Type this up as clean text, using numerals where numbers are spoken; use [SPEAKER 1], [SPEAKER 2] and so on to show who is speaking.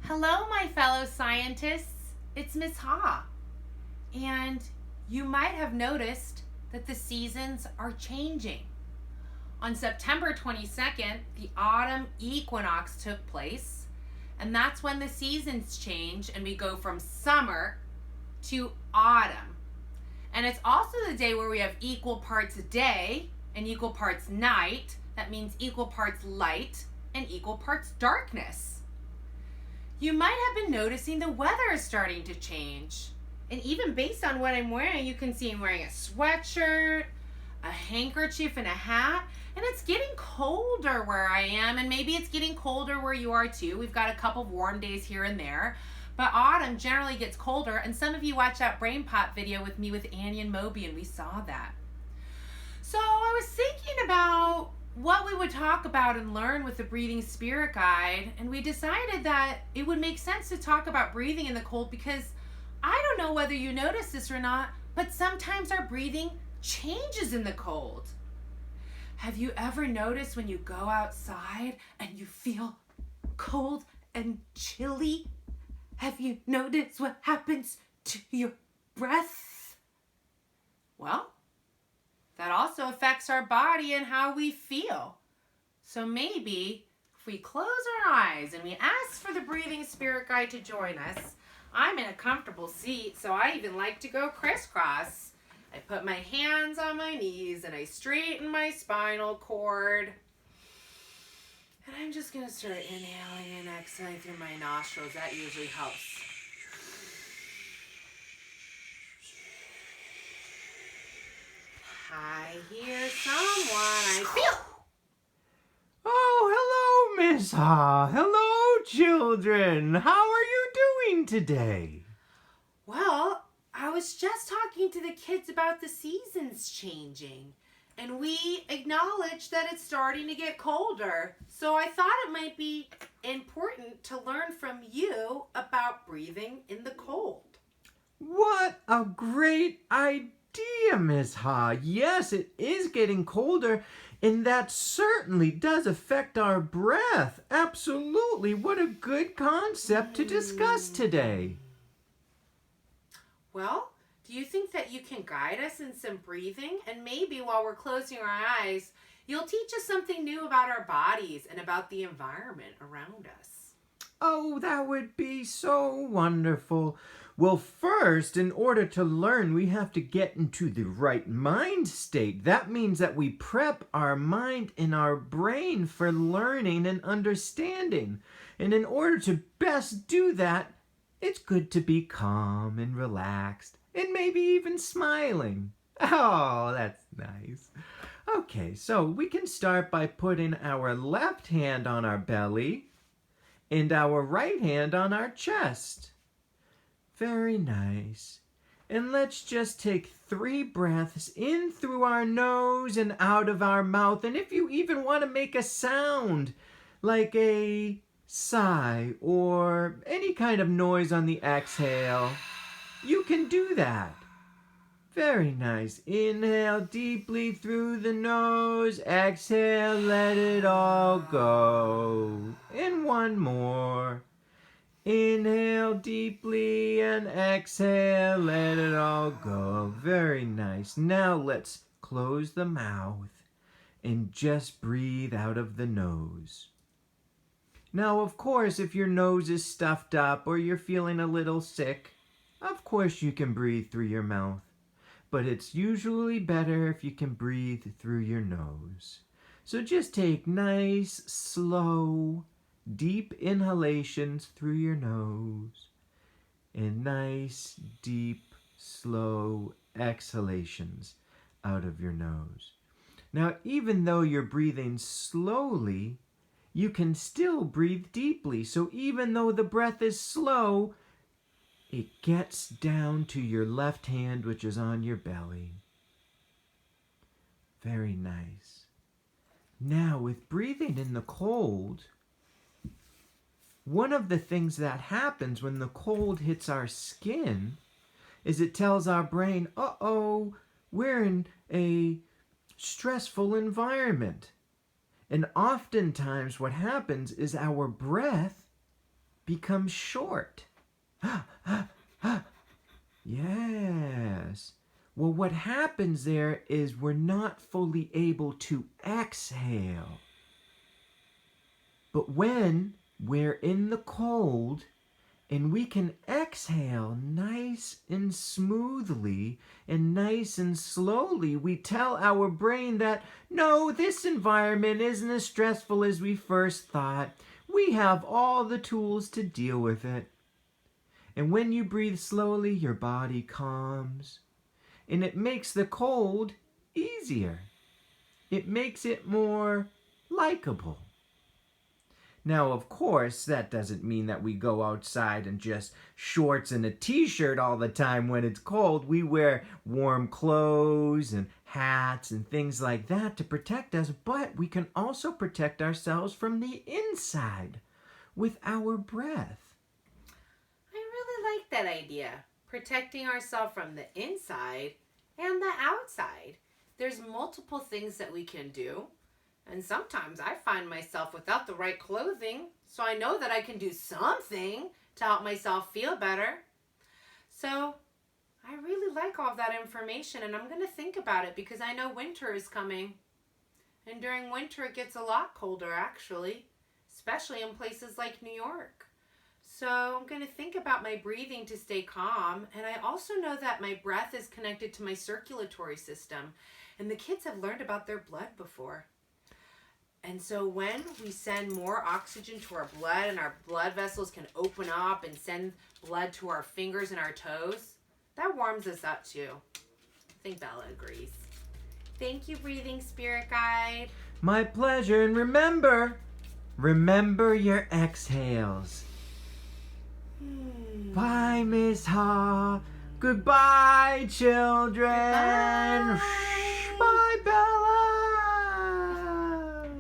[SPEAKER 1] Hello, my fellow scientists. It's Miss Ha. And you might have noticed that the seasons are changing. On September 22nd, the autumn equinox took place, and that's when the seasons change and we go from summer to autumn. And it's also the day where we have equal parts day and equal parts night. That means equal parts light and equal parts darkness. You might have been noticing the weather is starting to change. And even based on what I'm wearing, you can see I'm wearing a sweatshirt, a handkerchief, and a hat. And it's getting colder where I am, and maybe it's getting colder where you are too. We've got a couple of warm days here and there. But autumn generally gets colder, and some of you watched that Brain Pop video with me with Annie and Moby, and we saw that. So I was thinking about what we would talk about and learn with the Breathing Spirit Guide, and we decided that it would make sense to talk about breathing in the cold because I don't know whether you notice this or not, but sometimes our breathing changes in the cold. Have you ever noticed when you go outside and you feel cold and chilly? Have you noticed what happens to your breath? Well, that also affects our body and how we feel. So maybe if we close our eyes and we ask for the Breathing Spirit Guide to join us, I'm in a comfortable seat, so I even like to go crisscross. I put my hands on my knees and I straighten my spinal cord. And I'm just going to start inhaling and exhaling through my nostrils. That usually helps. I hear someone. I feel.
[SPEAKER 2] Oh, hello, Miss Ha. Hello, children. How are you doing today?
[SPEAKER 1] Well, I was just talking to the kids about the seasons changing. And we acknowledged that it's starting to get colder. So I thought it might be important to learn from you about breathing in the cold.
[SPEAKER 2] What a great idea, Miss Ha. Yes, it is getting colder, and that certainly does affect our breath. Absolutely. What a good concept to discuss today.
[SPEAKER 1] Well, do you think that you can guide us in some breathing? And maybe while we're closing our eyes, you'll teach us something new about our bodies and about the environment around us.
[SPEAKER 2] Oh, that would be so wonderful. Well, first, in order to learn, we have to get into the right mind state. That means that we prep our mind and our brain for learning and understanding. And in order to best do that, it's good to be calm and relaxed and maybe even smiling. Oh, that's nice. Okay, so we can start by putting our left hand on our belly and our right hand on our chest. Very nice. And let's just take 3 breaths in through our nose and out of our mouth. And if you even want to make a sound like a sigh or any kind of noise on the exhale, you can do that. Very nice. Inhale deeply through the nose. Exhale, let it all go. And one more. Inhale deeply and exhale, let it all go. Very nice. Now let's close the mouth and just breathe out of the nose. Now, of course, if your nose is stuffed up or you're feeling a little sick, of course you can breathe through your mouth. But it's usually better if you can breathe through your nose. So just take nice, slow, deep inhalations through your nose and nice, deep, slow exhalations out of your nose. Now, even though you're breathing slowly, you can still breathe deeply. So even though the breath is slow, it gets down to your left hand, which is on your belly. Very nice. Now, with breathing in the cold, one of the things that happens when the cold hits our skin is it tells our brain, uh-oh, we're in a stressful environment. And oftentimes what happens is our breath becomes short. Yes. Well, what happens there is we're not fully able to exhale. But when we're in the cold and we can exhale nice and smoothly and nice and slowly, we tell our brain that, no, this environment isn't as stressful as we first thought. We have all the tools to deal with it. And when you breathe slowly, your body calms. And it makes the cold easier. It makes it more likable. Now, of course, that doesn't mean that we go outside in just shorts and a t-shirt all the time when it's cold. We wear warm clothes and hats and things like that to protect us, but we can also protect ourselves from the inside with our breath.
[SPEAKER 1] I really like that idea. Protecting ourselves from the inside and the outside. There's multiple things that we can do. And sometimes I find myself without the right clothing, so I know that I can do something to help myself feel better. So I really like all of that information, and I'm going to think about it because I know winter is coming. And during winter it gets a lot colder, actually, especially in places like New York. So I'm going to think about my breathing to stay calm. And I also know that my breath is connected to my circulatory system. And the kids have learned about their blood before. And so when we send more oxygen to our blood and our blood vessels can open up and send blood to our fingers and our toes, that warms us up too. I think Bella agrees. Thank you, Breathing Spirit Guide.
[SPEAKER 2] My pleasure. And remember your exhales. Bye, Miss Ha. Goodbye, children.
[SPEAKER 1] Goodbye.